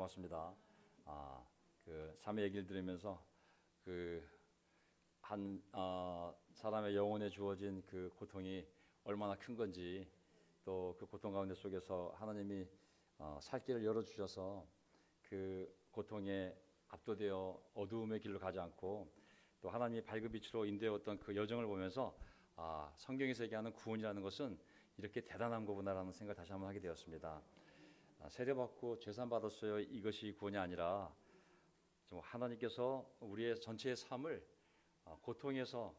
고맙습니다. 그 삶의 얘기를 들으면서 사람의 영혼에 주어진 그 고통이 얼마나 큰 건지, 또 그 고통 가운데 속에서 하나님이 살 길을 열어 주셔서 그 고통에 압도되어 어두움의 길로 가지 않고 또 하나님이 밝은 빛으로 인도해왔던 그 여정을 보면서 성경에서 얘기하는 구원이라는 것은 이렇게 대단한 거구나라는 생각을 다시 한번 하게 되었습니다. 세례받고 죄산 받았어요. 이것이 구원이 아니라 좀 하나님께서 우리의 전체의 삶을 고통에서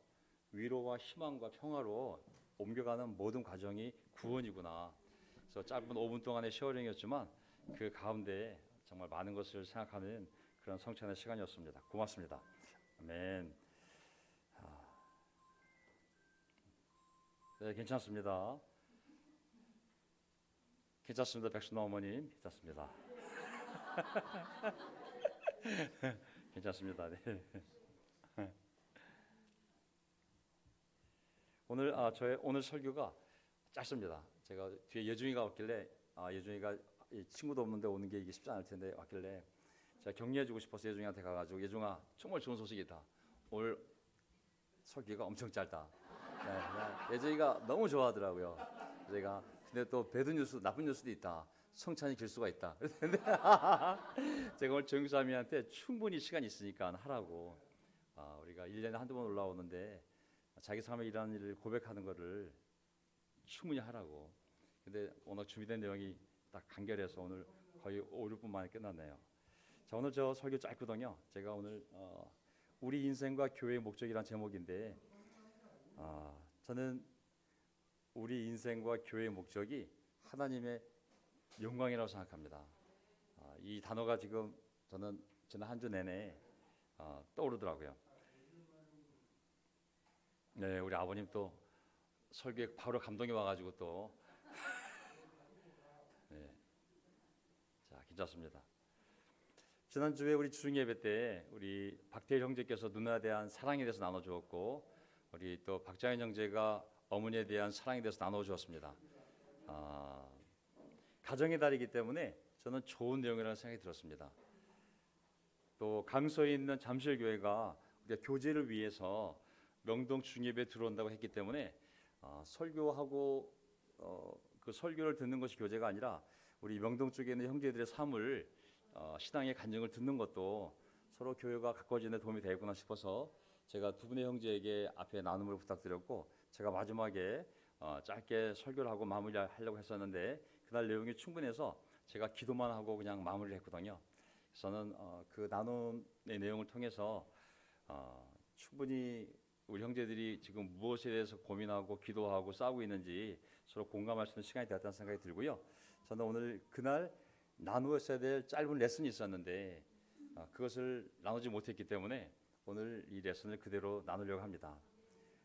위로와 희망과 평화로 옮겨가는 모든 과정이 구원이구나. 그래서 짧은 5분 동안의 쉐어링이었지만 그 가운데 정말 많은 것을 생각하는 그런 성찬의 시간이었습니다. 고맙습니다. 아멘. 네, 괜찮습니다. 괜찮습니다. 백순호 어머님, 괜찮습니다. 괜찮습니다. 네. 저의 오늘 설교가 짧습니다. 제가 뒤에 예중이가 왔길래 예중이가 친구도 없는데 오는 게 이게 쉽지 않을 텐데 왔길래 제가 격려해주고 싶어서 예중이한테 가가지고 예중아 정말 좋은 소식이다. 오늘 설교가 엄청 짧다. 네, 예중이가 너무 좋아하더라고요. 제가 근데 또 배드 뉴스 나쁜 뉴스도 있다. 성찬이 길 수가 있다. 그랬는데 제가 오늘 정유사님한테 충분히 시간이 있으니까 하라고. 우리가 1년에 한두 번 올라오는데 자기 삶에 일하는 일을 고백하는 것을 충분히 하라고. 근데 오늘 준비된 내용이 딱 간결해서 오늘 거의 5, 6분 만에 끝났네요. 자, 오늘 저 설교 짧거든요. 제가 오늘 우리 인생과 교회의 목적이란 제목인데 저는 우리 인생과 교회의 목적이 하나님의 영광이라고 생각합니다. 이 단어가 지금 저는 지난 한 주 내내 떠오르더라고요. 네, 우리 아버님 또 설교에 바로 감동이 와가지고 또 네, 자 괜찮습니다. 지난주에 우리 주중 예배 때 우리 박태일 형제께서 누나에 대한 사랑에 대해서 나눠주었고 우리 또 박장현 형제가 어머니에 대한 사랑에 대해서 나눠주었습니다. 가정의 달이기 때문에 저는 좋은 내용이라는 생각이 들었습니다. 또 강서에 있는 잠실교회가 우리가 교제를 위해서 명동 중예배에 들어온다고 했기 때문에 설교하고 그 설교를 듣는 것이 교제가 아니라 우리 명동 쪽에 있는 형제들의 삶을 신앙의 간증을 듣는 것도 서로 교회가 가까워지는 데 도움이 되겠구나 싶어서 제가 두 분의 형제에게 앞에 나눔을 부탁드렸고 제가 마지막에 짧게 설교를 하고 마무리하려고 했었는데 그날 내용이 충분해서 제가 기도만 하고 그냥 마무리를 했거든요. 저는 그 나눔의 내용을 통해서 충분히 우리 형제들이 지금 무엇에 대해서 고민하고 기도하고 싸우고 있는지 서로 공감할 수 있는 시간이 되었다는 생각이 들고요. 저는 오늘 그날 나누었어야 될 짧은 레슨이 있었는데 그것을 나누지 못했기 때문에 오늘 이 레슨을 그대로 나누려고 합니다.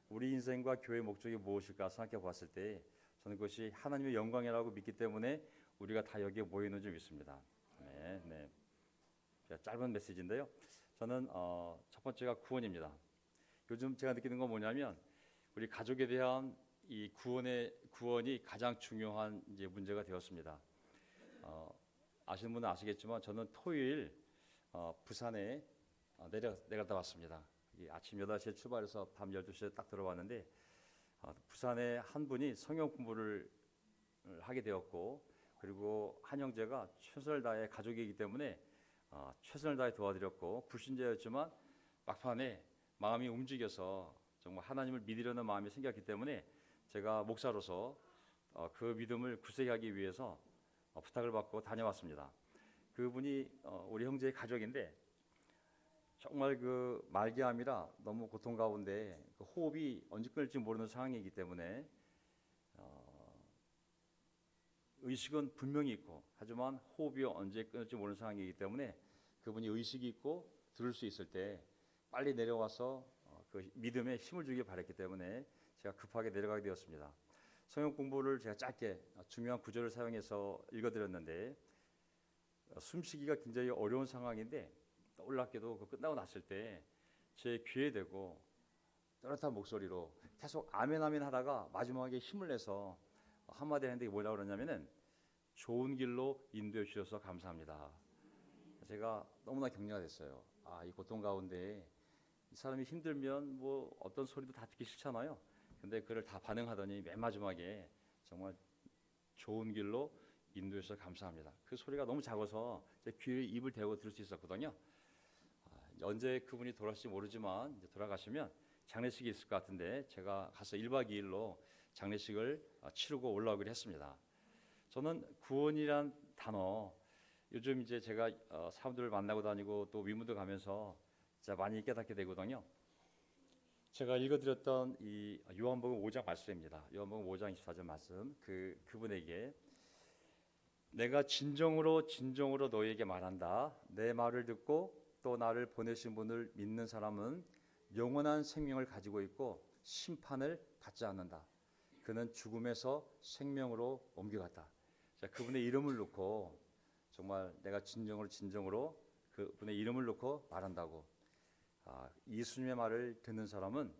우리 인생과 교회의 목적이 무엇일까 생각해 봤을 때 저는 그것이 하나님의 영광이라고 믿기 때문에 우리가 다 여기에 모여 있는 줄 믿습니다. 네. 짧은 메시지인데요. 저는 첫 번째가 구원입니다. 요즘 제가 느끼는 건 뭐냐면 우리 가족에 대한 이 구원이 가장 중요한 이제 문제가 되었습니다. 아시는 분은 아시겠지만 저는 토요일 부산에 내려갔다 왔습니다. 아침 8시에 출발해서 밤 12시에 딱 들어왔는데 부산에 한 분이 성경 공부를 하게 되었고 그리고 한 형제가 최선을 다해 가족이기 때문에 최선을 다해 도와드렸고 불신자였지만 막판에 마음이 움직여서 정말 하나님을 믿으려는 마음이 생겼기 때문에 제가 목사로서 그 믿음을 굳세하기 위해서 부탁을 받고 다녀왔습니다. 그분이 우리 형제의 가족인데 정말 그 말기암이라 너무 고통 가운데 그 호흡이 언제 끊을지 모르는 상황이기 때문에 의식은 분명히 있고 하지만 호흡이 언제 끊을지 모르는 상황이기 때문에 그분이 의식이 있고 들을 수 있을 때 빨리 내려와서 그 믿음에 힘을 주길 바랬기 때문에 제가 급하게 내려가게 되었습니다. 성경 공부를 제가 짧게 중요한 구절을 사용해서 읽어드렸는데 숨쉬기가 굉장히 어려운 상황인데 놀랍게도 그 끝나고 났을 때 제 귀에 대고 또렷한 목소리로 계속 아멘 아멘 하다가 마지막에 힘을 내서 한마디 했는데 뭐라고 그러냐면은 좋은 길로 인도해 주셔서 감사합니다. 제가 너무나 격려가 됐어요. 이 고통 가운데 이 사람이 힘들면 뭐 어떤 소리도 다 듣기 싫잖아요. 근데 그를 다 반응하더니 맨 마지막에 정말 좋은 길로 인도해서 감사합니다. 그 소리가 너무 작아서 제 귀에 입을 대고 들을 수 있었거든요. 언제 그분이 돌아가실지 모르지만 이제 돌아가시면 장례식이 있을 것 같은데 제가 가서 1박 2일로 장례식을 치르고 올라오기로 했습니다. 저는 구원이란 단어 요즘 이제 제가 사람들을 만나고 다니고 또 위문도 가면서 진짜 많이 깨닫게 되거든요. 제가 읽어드렸던 이 요한복음 5장 말씀입니다. 요한복음 5장 24절 말씀 그분에게 내가 진정으로 너희에게 말한다. 내 말을 듣고 또 나를 보내신 분을 믿는 사람은 영원한 생명을 가지고 있고 심판을 받지 않는다. 그는 죽음에서 생명으로 옮겨갔다. 자, 그분의 이름을 놓고 정말 내가 진정으로 그분의 이름을 놓고 말한다고. 예수님의 말을 듣는 사람은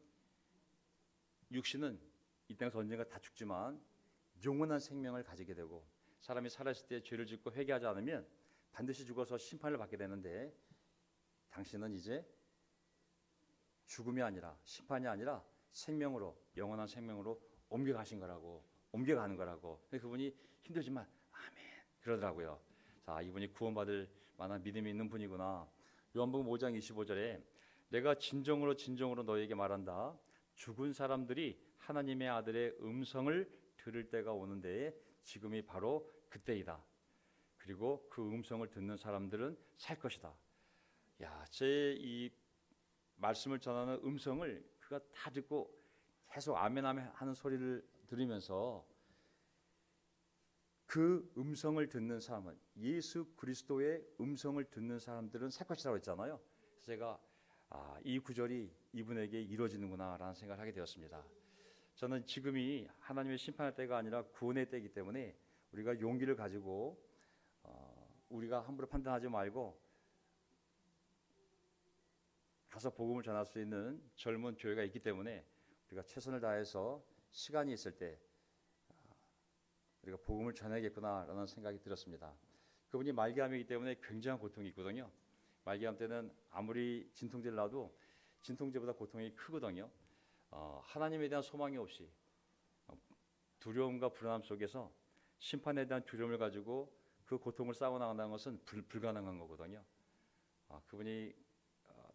육신은 이 땅에서 언젠가 다 죽지만 영원한 생명을 가지게 되고 사람이 살아있을 때 죄를 짓고 회개하지 않으면 반드시 죽어서 심판을 받게 되는데 당신은 이제 죽음이 아니라 심판이 아니라 생명으로 영원한 생명으로 옮겨가는 거라고. 그분이 힘들지만 아멘 그러더라고요. 자, 이분이 구원받을 만한 믿음이 있는 분이구나. 요한복음 5장 25절에 내가 진정으로 너희에게 말한다. 죽은 사람들이 하나님의 아들의 음성을 들을 때가 오는데 지금이 바로 그때이다. 그리고 그 음성을 듣는 사람들은 살 것이다. 야, 제 이 말씀을 전하는 음성을 그가 다 듣고 계속 아멘 하는 소리를 들으면서 그 음성을 듣는 사람은 예수 그리스도의 음성을 듣는 사람들은 살 것이라고 했잖아요. 그래서 제가 이 구절이 이분에게 이루어지는구나라는 생각을 하게 되었습니다. 저는 지금이 하나님의 심판의 때가 아니라 구원의 때이기 때문에 우리가 용기를 가지고 우리가 함부로 판단하지 말고 가서 복음을 전할 수 있는 젊은 교회가 있기 때문에 우리가 최선을 다해서 시간이 있을 때 우리가 복음을 전해야겠구나라는 생각이 들었습니다. 그분이 말기암이기 때문에 굉장한 고통이 있거든요. 말기암 때는 아무리 진통제를 놔도 진통제보다 고통이 크거든요. 하나님에 대한 소망이 없이 두려움과 불안함 속에서 심판에 대한 두려움을 가지고 그 고통을 싸워나간다는 것은 불가능한 거거든요. 그분이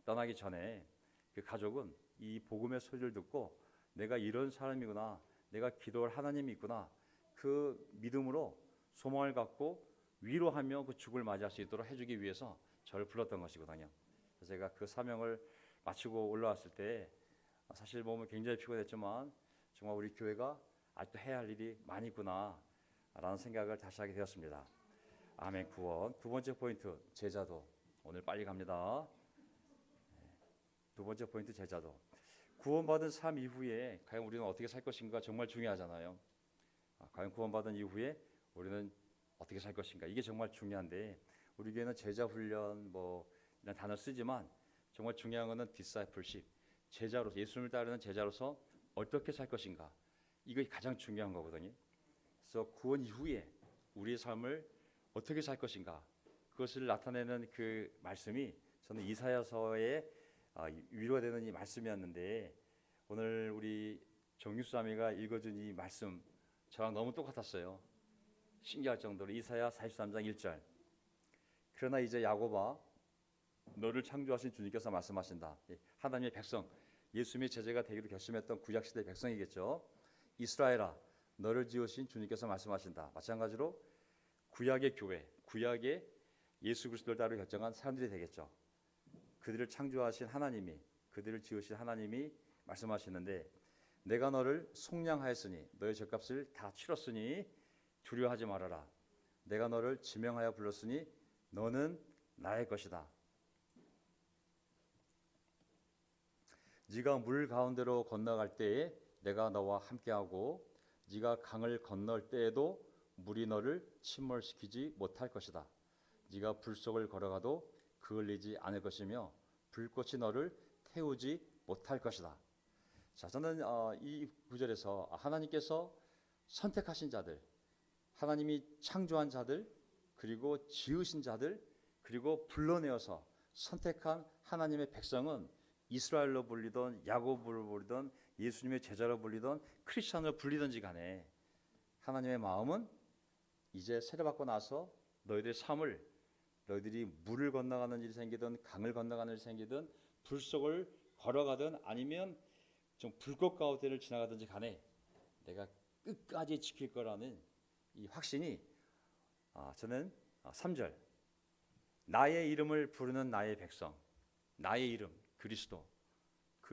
떠나기 전에 그 가족은 이 복음의 소리를 듣고 내가 이런 사람이구나, 내가 기도할 하나님이 있구나, 그 믿음으로 소망을 갖고 위로하며 그 죽을 맞이할 수 있도록 해주기 위해서 저를 불렀던 것이거든요. 그래서 제가 그 사명을 마치고 올라왔을 때 사실 몸은 굉장히 피곤했지만 정말 우리 교회가 아직도 해야 할 일이 많이 있구나 라는 생각을 다시 하게 되었습니다. 아멘. 구원. 두 번째 포인트, 제자도. 오늘 빨리 갑니다. 두 번째 포인트, 제자도. 구원받은 삶 이후에 과연 우리는 어떻게 살 것인가 정말 중요하잖아요. 과연 구원받은 이후에 우리는 어떻게 살 것인가, 이게 정말 중요한데 우리 교회는 제자 훈련 이런 단어 쓰지만 정말 중요한 것은 discipleship, 제자로서 예수님을 따르는 제자로서 어떻게 살 것인가, 이게 가장 중요한 거거든요. 그래서 구원 이후에 우리의 삶을 어떻게 살 것인가, 그것을 나타내는 그 말씀이 저는 이사야서에 위로가 되는 이 말씀이었는데 오늘 우리 정육수아미가 읽어준 이 말씀 저랑 너무 똑같았어요. 신기할 정도로. 이사야 43장 1절. 그러나 이제 야곱아, 너를 창조하신 주님께서 말씀하신다. 하나님의 백성, 예수님의 제자가 되기로 결심했던 구약시대 백성이겠죠. 이스라엘아, 너를 지으신 주님께서 말씀하신다. 마찬가지로 구약의 교회, 구약의 예수 그리스도를 따르 결정한 사람들이 되겠죠. 그들을 창조하신 하나님이, 그들을 지으신 하나님이 말씀하시는데 내가 너를 속량하였으니 너의 죗값을 다 치렀으니 두려워하지 말아라. 내가 너를 지명하여 불렀으니 너는 나의 것이다. 네가 물 가운데로 건너갈 때에 내가 너와 함께하고 네가 강을 건널 때에도 물이 너를 침몰시키지 못할 것이다. 네가 불 속을 걸어가도 그을리지 않을 것이며 불꽃이 너를 태우지 못할 것이다. 자, 저는 이 구절에서 하나님께서 선택하신 자들, 하나님이 창조한 자들, 그리고 지으신 자들, 그리고 불러내어서 선택한 하나님의 백성은 이스라엘로 불리던 야곱으로 불리던 예수님의 제자로 불리던 크리스천으로 불리든지 간에 하나님의 마음은 이제 세례받고 나서 너희들의 삶을, 너희들이 물을 건너가는 일이 생기든 강을 건너가는 일이 생기든 불 속을 걸어가든 아니면 좀 불꽃 가운데를 지나가든지 간에 내가 끝까지 지킬 거라는 이 확신이 저는 3절 나의 이름을 부르는 나의 백성, 나의 이름 그리스도,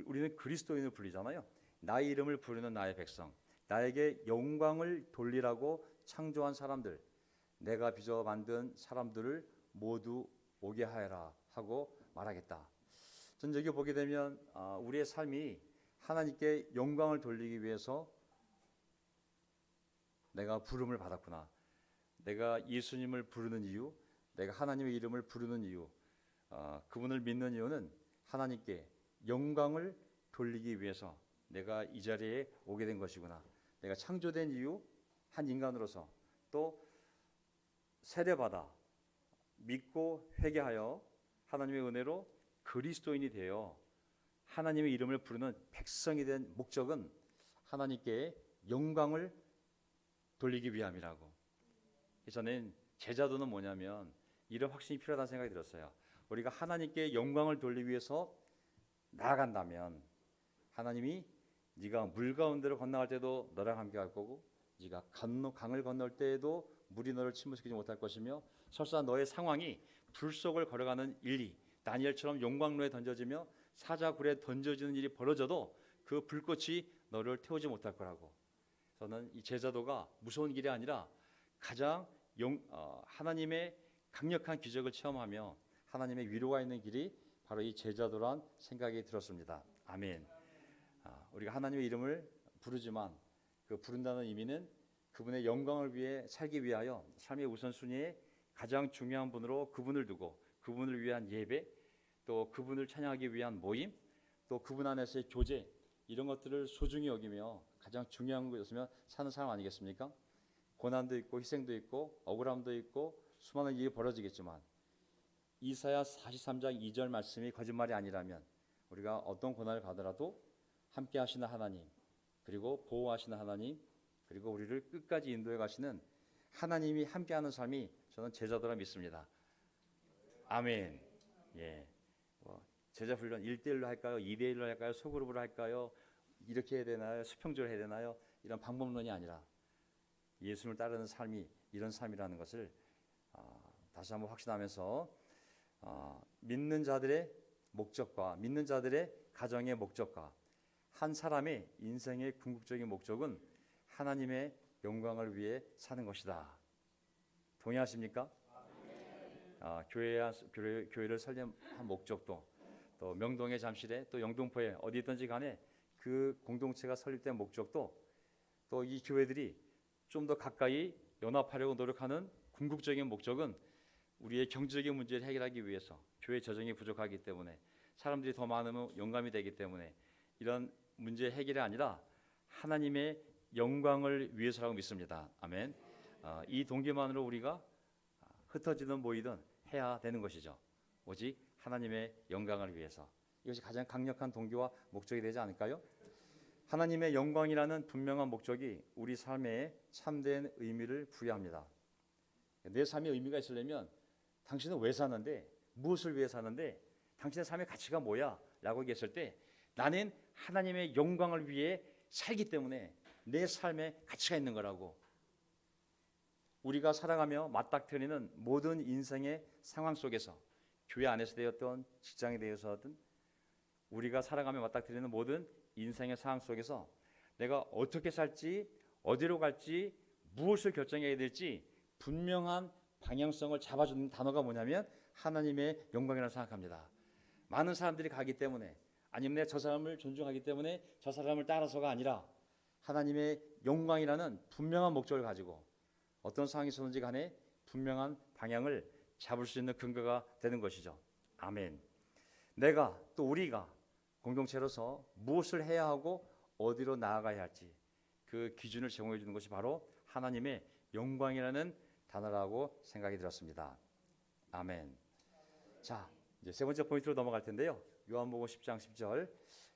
우리는 그리스도인을 불리잖아요. 나의 이름을 부르는 나의 백성, 나에게 영광을 돌리라고 창조한 사람들, 내가 빚어 만든 사람들을 모두 오게 하여라 하고 말하겠다. 저는 여기 보게 되면 우리의 삶이 하나님께 영광을 돌리기 위해서 내가 부름을 받았구나, 내가 예수님을 부르는 이유, 내가 하나님의 이름을 부르는 이유, 그분을 믿는 이유는 하나님께 영광을 돌리기 위해서 내가 이 자리에 오게 된 것이구나. 내가 창조된 이유, 한 인간으로서 또 세례받아 믿고 회개하여 하나님의 은혜로 그리스도인이 되어 하나님의 이름을 부르는 백성이 된 목적은 하나님께 영광을 돌리기 위함이라고. 저는 제자도는 뭐냐면 이런 확신이 필요하다는 생각이 들었어요. 우리가 하나님께 영광을 돌리기 위해서 나아간다면 하나님이 네가 물 가운데로 건너갈 때도 너랑 함께 할 거고, 네가 강을 건널 때에도 물이 너를 침몰시키지 못할 것이며, 설사 너의 상황이 불 속을 걸어가는 일이 다니엘처럼 용광로에 던져지며 사자굴에 던져지는 일이 벌어져도 그 불꽃이 너를 태우지 못할 거라고. 저는 이 제자도가 무서운 길이 아니라 가장 하나님의 강력한 기적을 체험하며 하나님의 위로가 있는 길이 바로 이 제자도란 생각이 들었습니다. 아멘. 우리가 하나님의 이름을 부르지만 그 부른다는 의미는 그분의 영광을 위해 살기 위하여 삶의 우선순위에 가장 중요한 분으로 그분을 두고 그분을 위한 예배, 또 그분을 찬양하기 위한 모임, 또 그분 안에서의 교제, 이런 것들을 소중히 여기며 가장 중요한 것이었으면 사는 사람 아니겠습니까? 고난도 있고 희생도 있고 억울함도 있고 수많은 일이 벌어지겠지만 이사야 43장 2절 말씀이 거짓말이 아니라면 우리가 어떤 고난을 받으라도 함께 하시는 하나님, 그리고 보호하시는 하나님, 그리고 우리를 끝까지 인도해 가시는 하나님이 함께하는 삶이 저는 제자도라 믿습니다. 아멘. 예. 제자 훈련 1대1로 할까요? 2대1로 할까요? 소그룹으로 할까요? 이렇게 해야 되나요? 수평적으로 해야 되나요? 이런 방법론이 아니라 예수님을 따르는 삶이 이런 삶이라는 것을 다시 한번 확신하면서 믿는 자들의 목적과 믿는 자들의 가정의 목적과 한 사람의 인생의 궁극적인 목적은 하나님의 영광을 위해 사는 것이다. 동의하십니까? 교회를 설립한 목적도, 또 명동의 잠실에 또 영등포에 어디 있든지 간에 그 공동체가 설립된 목적도, 또 이 교회들이 좀 더 가까이 연합하려고 노력하는 궁극적인 목적은 우리의 경제적인 문제를 해결하기 위해서, 교회 재정이 부족하기 때문에, 사람들이 더 많으면 영감이 되기 때문에 이런 문제 해결이 아니라 하나님의 영광을 위해서라고 믿습니다. 아멘. 이 동기만으로 우리가 흩어지든 모이든 해야 되는 것이죠. 오직 하나님의 영광을 위해서. 이것이 가장 강력한 동기와 목적이 되지 않을까요? 하나님의 영광이라는 분명한 목적이 우리 삶에 참된 의미를 부여합니다. 내 삶에 의미가 있으려면 당신은 왜 사는데, 무엇을 위해 사는데, 당신의 삶의 가치가 뭐야? 라고 얘기했을 때 나는 하나님의 영광을 위해 살기 때문에 내 삶에 가치가 있는 거라고. 우리가 살아가며 맞닥뜨리는 모든 인생의 상황 속에서, 교회 안에서 되었던 직장에 대해서든 우리가 살아가며 맞닥뜨리는 모든 인생의 상황 속에서 내가 어떻게 살지, 어디로 갈지, 무엇을 결정해야 될지 분명한 방향성을 잡아주는 단어가 뭐냐면 하나님의 영광이라고 생각합니다. 많은 사람들이 가기 때문에, 아니면 내가 저 사람을 존중하기 때문에 저 사람을 따라서가 아니라 하나님의 영광이라는 분명한 목적을 가지고 어떤 상황이 있었는지 간에 분명한 방향을 잡을 수 있는 근거가 되는 것이죠. 아멘. 내가 또 우리가 공동체로서 무엇을 해야 하고 어디로 나아가야 할지 그 기준을 제공해 주는 것이 바로 하나님의 영광이라는 단어라고 생각이 들었습니다. 아멘. 자, 이제 세 번째 포인트로 넘어갈 텐데요. 요한복음 10장 10절.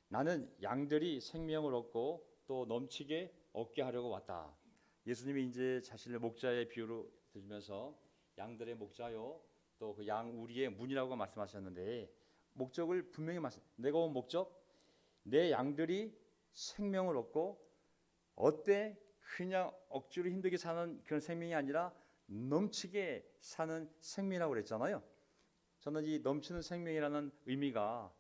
나는 양들이 생명을 얻고 또 넘치게 얻게 하려고 왔다. 예수님이 이제 자신을 목자의 비유로 들으면서 양들의 목자요, 또 그 양 우리의 문이라고 말씀하셨는데, 목적을 분명히 내가 온 목적, 내 양들이 생명을 얻고, 어때? 그냥 억지로 힘들게 사는 그런 생명이 아니라 넘치게 사는 생명이라고 그랬잖아요. 저는 이 넘치는 생명이라는 의미가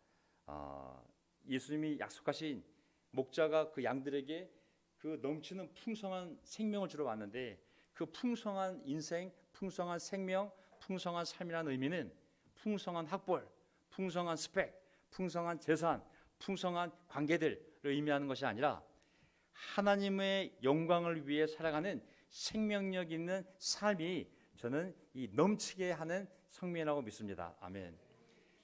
예수님이 약속하신 목자가 그 양들에게 그 넘치는 풍성한 생명을 주러 왔는데, 그 풍성한 인생, 풍성한 생명, 풍성한 삶이라는 의미는 풍성한 학벌, 풍성한 스펙, 풍성한 재산, 풍성한 관계들을 의미하는 것이 아니라 하나님의 영광을 위해 살아가는 생명력 있는 삶이 저는 이 넘치게 하는 성민이라고 믿습니다. 아멘.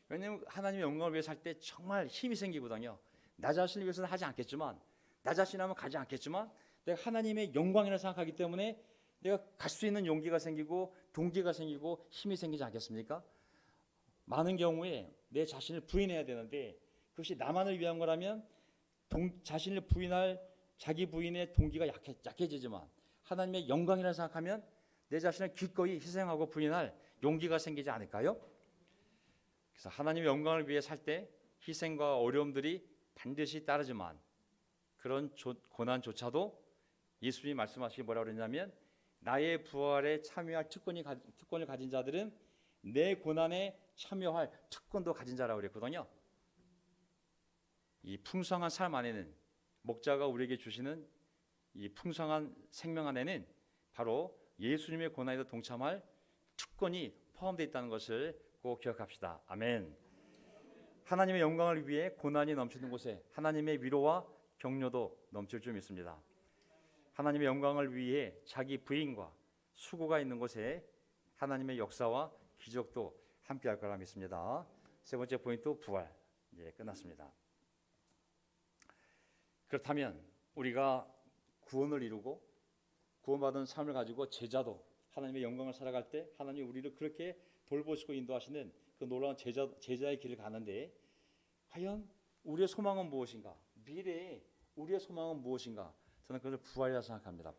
왜냐하면 하나님의 영광을 위해 살 때 정말 힘이 생기거든요. 나 자신을 위해서는 하지 않겠지만, 나 자신하면 가지 않겠지만, 내가 하나님의 영광이라 생각하기 때문에 내가 갈 수 있는 용기가 생기고 동기가 생기고 힘이 생기지 않겠습니까? 많은 경우에 내 자신을 부인해야 되는데, 그것이 나만을 위한 거라면 자신을 부인할 자기 부인의 동기가 약해지지만, 하나님의 영광이라 생각하면 내 자신을 기꺼이 희생하고 부인할 용기가 생기지 않을까요? 그래서 하나님의 영광을 위해 살 때 희생과 어려움들이 반드시 따르지만, 그런 고난조차도 예수님이 말씀하시기 뭐라고 그랬냐면, 나의 부활에 참여할 특권을 가진 자들은 내 고난에 참여할 특권도 가진 자라고 그랬거든요. 이 풍성한 삶 안에는, 목자가 우리에게 주시는 이 풍성한 생명 안에는 바로 예수님의 고난에도 동참할 특권이 포함되어 있다는 것을 꼭 기억합시다. 아멘. 하나님의 영광을 위해 고난이 넘치는 곳에 하나님의 위로와 격려도 넘칠 줄 믿습니다. 하나님의 영광을 위해 자기 부인과 수고가 있는 곳에 하나님의 역사와 기적도 함께할 거라 믿습니다. 세 번째 포인트, 부활. 이제 끝났습니다. 그렇다면 우리가 구원을 이루고 구원받은 삶을 가지고 제자도 하나님의 영광을 살아갈 때 하나님이 우리를 그렇게 돌보시고 인도하시는 그 놀라운 제자의 길을 가는데, 과연 우리의 소망은 무엇인가? 미래에 우리의 소망은 무엇인가? 저는 그것을 부활이라고 생각합니다.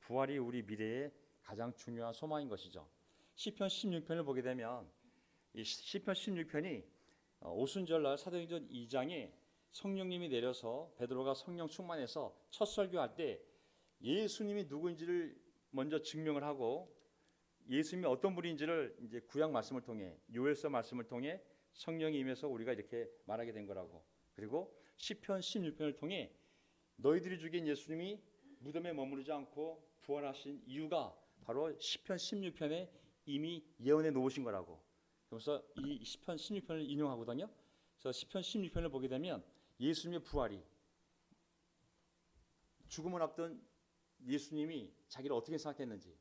부활이 우리 미래의 가장 중요한 소망인 것이죠. 시편 16편을 보게 되면, 이 시편 16편이 오순절날 사도행전 2장에 성령님이 내려서 베드로가 성령 충만해서 첫 설교할 때 예수님이 누구인지를 먼저 증명을 하고, 예수님이 어떤 분인지를 이제 구약 말씀을 통해, 요엘서 말씀을 통해 성령이 임해서 우리가 이렇게 말하게 된 거라고. 그리고 시편 16편을 통해 너희들이 죽인 예수님이 무덤에 머무르지 않고 부활하신 이유가 바로 시편 16편에 이미 예언해 놓으신 거라고. 그래서 이 시편 16편을 인용하거든요. 그래서 시편 16편을 보게 되면 예수님의 부활이, 죽음을 앞둔 예수님이 자기를 어떻게 생각했는지,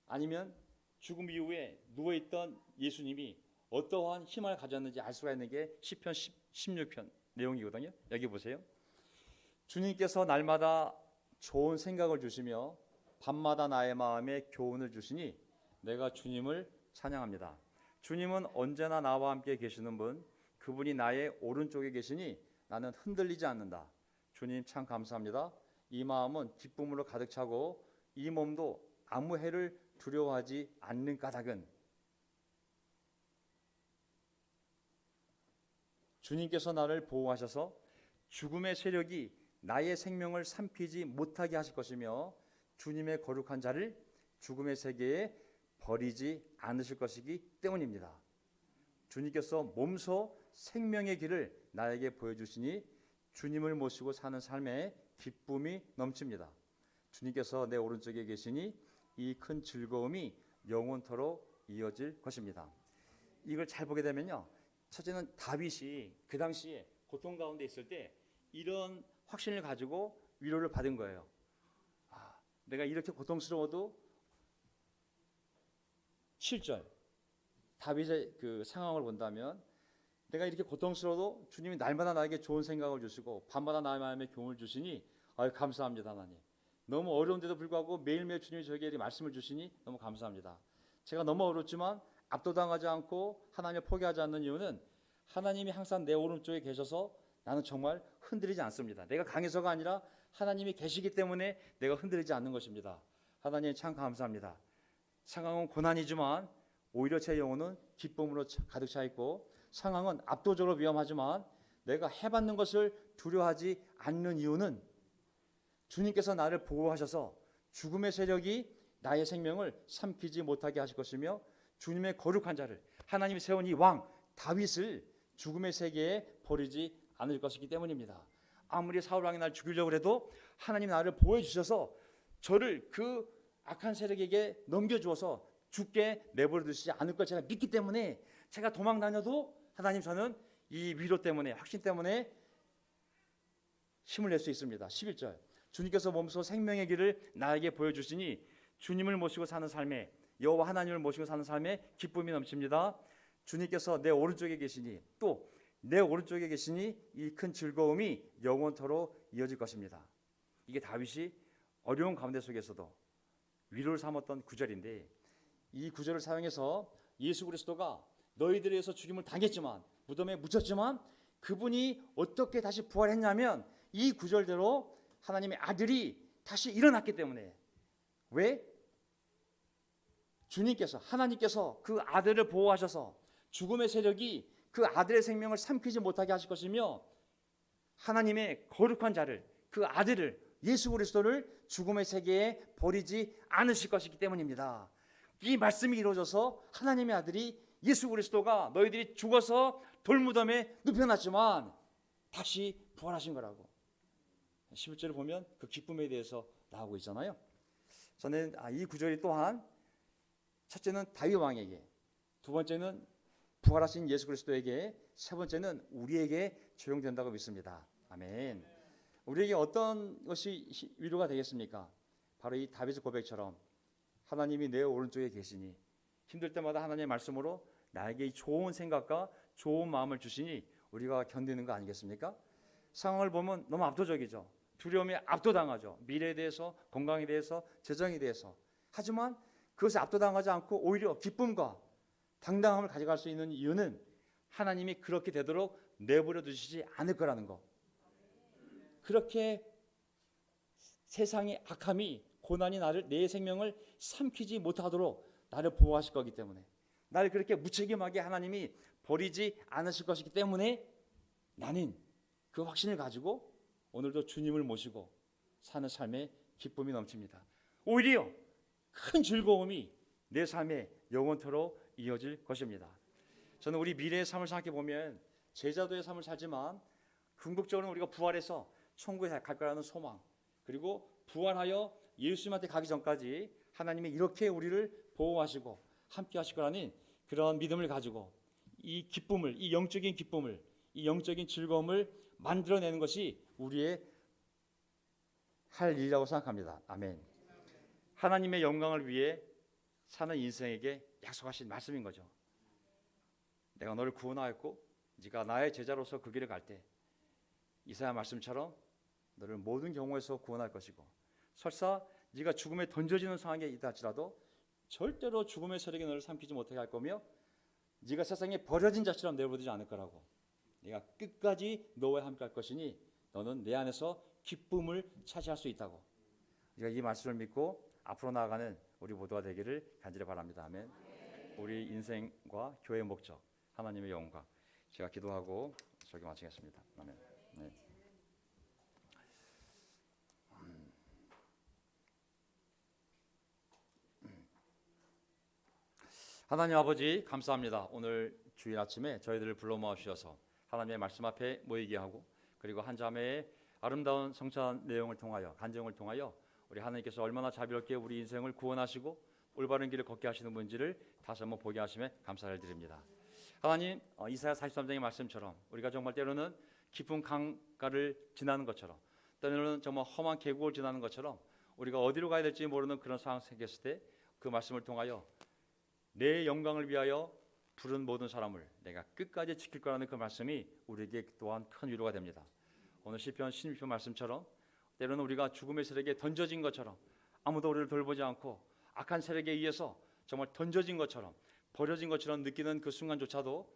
아니면 죽음 이후에 누워있던 예수님이 어떠한 힘을 가졌는지 알 수가 있는 게 시편 16편 내용이거든요. 여기 보세요. 주님께서 날마다 좋은 생각을 주시며 밤마다 나의 마음에 교훈을 주시니 내가 주님을 찬양합니다. 주님은 언제나 나와 함께 계시는 분, 그분이 나의 오른쪽에 계시니 나는 흔들리지 않는다. 주님 참 감사합니다. 이 마음은 기쁨으로 가득 차고 이 몸도 아무 해를 두려워하지 않는 까닭은 주님께서 나를 보호하셔서 죽음의 세력이 나의 생명을 삼키지 못하게 하실 것이며 주님의 거룩한 자를 죽음의 세계에 버리지 않으실 것이기 때문입니다. 주님께서 몸소 생명의 길을 나에게 보여주시니 주님을 모시고 사는 삶에 기쁨이 넘칩니다. 주님께서 내 오른쪽에 계시니 이 큰 즐거움이 영원토록 이어질 것입니다. 이걸 잘 보게 되면요, 첫째는 다윗이 그 당시에 고통 가운데 있을 때 이런 확신을 가지고 위로를 받은 거예요. 내가 이렇게 고통스러워도 7절 다윗의 그 상황을 본다면, 내가 이렇게 고통스러워도 주님이 날마다 나에게 좋은 생각을 주시고 밤마다 나의 마음에 교훈을 주시니 감사합니다. 하나님, 너무 어려운데도 불구하고 매일매일 주님이 저에게 말씀을 주시니 너무 감사합니다. 제가 너무 어렵지만 압도당하지 않고 하나님을 포기하지 않는 이유는 하나님이 항상 내 오른쪽에 계셔서 나는 정말 흔들리지 않습니다. 내가 강해서가 아니라 하나님이 계시기 때문에 내가 흔들리지 않는 것입니다. 하나님 참 감사합니다. 상황은 고난이지만 오히려 제 영혼은 기쁨으로 가득 차 있고, 상황은 압도적으로 위험하지만 내가 해받는 것을 두려워하지 않는 이유는 주님께서 나를 보호하셔서 죽음의 세력이 나의 생명을 삼키지 못하게 하실 것이며, 주님의 거룩한 자를, 하나님이 세운 이 왕 다윗을 죽음의 세계에 버리지 않을 것이기 때문입니다. 아무리 사울 왕이 날 죽이려고 해도 하나님 나를 보호해 주셔서 저를 그 악한 세력에게 넘겨주어서 죽게 내버려 두시지 않을 걸 제가 믿기 때문에, 제가 도망 다녀도 하나님 저는 이 위로 때문에, 확신 때문에 힘을 낼 수 있습니다. 11절, 주님께서 몸소 생명의 길을 나에게 보여주시니 주님을 모시고 사는 삶에, 여호와 하나님을 모시고 사는 삶에 기쁨이 넘칩니다. 주님께서 내 오른쪽에 계시니, 또 내 오른쪽에 계시니 이 큰 즐거움이 영원토록 이어질 것입니다. 이게 다윗이 어려운 가운데 속에서도 위로를 삼았던 구절인데, 이 구절을 사용해서 예수 그리스도가 너희들에 의해서 죽임을 당했지만, 무덤에 묻혔지만 그분이 어떻게 다시 부활했냐면 이 구절대로 하나님의 아들이 다시 일어났기 때문에. 왜? 주님께서, 하나님께서 그 아들을 보호하셔서 죽음의 세력이 그 아들의 생명을 삼키지 못하게 하실 것이며, 하나님의 거룩한 자를, 그 아들을, 예수 그리스도를 죽음의 세계에 버리지 않으실 것이기 때문입니다. 이 말씀이 이루어져서 하나님의 아들이, 예수 그리스도가 너희들이 죽어서 돌무덤에 눕혀놨지만 다시 부활하신 거라고 11절을 보면 그 기쁨에 대해서 나오고 있잖아요. 저는 이 구절이 또한 첫째는 다윗 왕에게, 두 번째는 부활하신 예수 그리스도에게, 세 번째는 우리에게 적용된다고 믿습니다. 아멘. 우리에게 어떤 것이 위로가 되겠습니까? 바로 이 다윗의 고백처럼 하나님이 내 오른쪽에 계시니, 힘들 때마다 하나님의 말씀으로 나에게 좋은 생각과 좋은 마음을 주시니 우리가 견디는 거 아니겠습니까? 상황을 보면 너무 압도적이죠. 두려움에 압도당하죠. 미래에 대해서, 건강에 대해서, 재정에 대해서. 하지만 그것에 압도당하지 않고 오히려 기쁨과 당당함을 가져갈 수 있는 이유는 하나님이 그렇게 되도록 내버려 두시지 않을 거라는 것. 그렇게 세상의 악함이, 고난이 나를, 내 생명을 삼키지 못하도록 나를 보호하실 거기 때문에, 나를 그렇게 무책임하게 하나님이 버리지 않으실 것이기 때문에 나는 그 확신을 가지고 오늘도 주님을 모시고 사는 삶에 기쁨이 넘칩니다. 오히려 큰 즐거움이 내 삶에 영원토록 이어질 것입니다. 저는 우리 미래의 삶을 생각해 보면 제자도의 삶을 살지만 궁극적으로는 우리가 부활해서 천국에 갈 거라는 소망, 그리고 부활하여 예수님한테 가기 전까지 하나님이 이렇게 우리를 보호하시고 함께 하실 거라는 그런 믿음을 가지고 이 기쁨을, 이 영적인 기쁨을, 이 영적인 즐거움을 만들어내는 것이 우리의 할 일이라고 생각합니다. 아멘. 하나님의 영광을 위해 사는 인생에게 약속하신 말씀인 거죠. 내가 너를 구원하였고 네가 나의 제자로서 그 길을 갈 때 이사야 말씀처럼 너를 모든 경우에서 구원할 것이고, 설사 네가 죽음에 던져지는 상황에 있다 할지라도 절대로 죽음의 세력이 너를 삼키지 못하게 할 거며, 네가 세상에 버려진 자처럼 내버려두지 않을 거라고. 내가 끝까지 너와 함께 할 것이니 너는 내 안에서 기쁨을 차지할 수 있다고. 우리가 이 말씀을 믿고 앞으로 나아가는 우리 모두가 되기를 간절히 바랍니다. 아멘. 우리 인생과 교회의 목적, 하나님의 영광, 제가 기도하고 설교 마치겠습니다. 아멘. 네. 하나님 아버지 감사합니다. 오늘 주일 아침에 저희들을 불러 모아 주셔서 하나님의 말씀 앞에 모이게 하고, 그리고 한 자매의 아름다운 성찬 내용을 통하여, 간증을 통하여 우리 하나님께서 얼마나 자비롭게 우리 인생을 구원하시고 올바른 길을 걷게 하시는 분인지를 다시 한번 보게 하심에 감사를 드립니다. 하나님, 이사야 43장의 말씀처럼 우리가 정말 때로는 깊은 강가를 지나는 것처럼, 때로는 정말 험한 계곡을 지나는 것처럼 우리가 어디로 가야 될지 모르는 그런 상황 생겼을 때 그 말씀을 통하여 내 영광을 위하여 부른 모든 사람을 내가 끝까지 지킬 거라는 그 말씀이 우리에게 또한 큰 위로가 됩니다. 오늘 시편 16편 말씀처럼 때로는 우리가 죽음의 세력에 던져진 것처럼, 아무도 우리를 돌보지 않고 악한 세력에 의해서 정말 던져진 것처럼, 버려진 것처럼 느끼는 그 순간조차도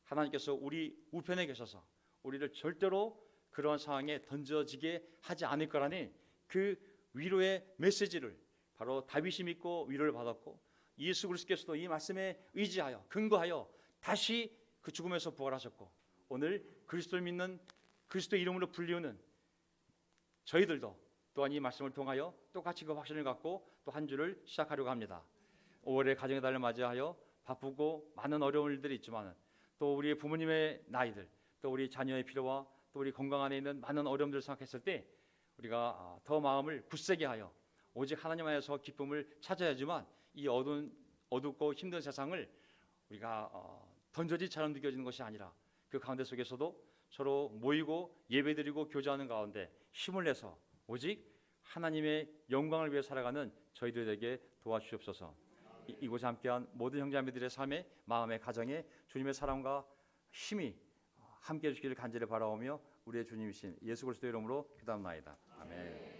하나님께서 우리 우편에 계셔서 우리를 절대로 그러한 상황에 던져지게 하지 않을 거라니 그 위로의 메시지를 바로 다윗이 믿고 위로를 받았고 예수 그리스도께서도 이 말씀에 의지하여 근거하여 다시 그 죽음에서 부활하셨고 오늘 그리스도를 믿는 그리스도 이름으로 불리우는 저희들도 또한 이 말씀을 통하여 똑같이 그 확신을 갖고 또 한 주를 시작하려고 합니다. 5월에 가정의 달을 맞이하여 바쁘고 많은 어려움들이 있지만 또 우리 부모님의 나이들 또 우리 자녀의 필요와 또 우리 건강 안에 있는 많은 어려움들을 생각했을 때 우리가 더 마음을 굳세게 하여 오직 하나님 안에서 기쁨을 찾아야지만 이 어둡고 힘든 세상을 우리가 던져지처럼 느껴지는 것이 아니라 그 가운데 속에서도 서로 모이고 예배드리고 교제하는 가운데 힘을 내서 오직 하나님의 영광을 위해 살아가는 저희들에게 도와주시옵소서. 이곳에 함께한 모든 형제자매들의 삶에 마음의 가정에 주님의 사랑과 힘이 함께해 주시기를 간절히 바라오며 우리의 주님이신 예수 그리스도의 이름으로 기도합나이다. 아멘.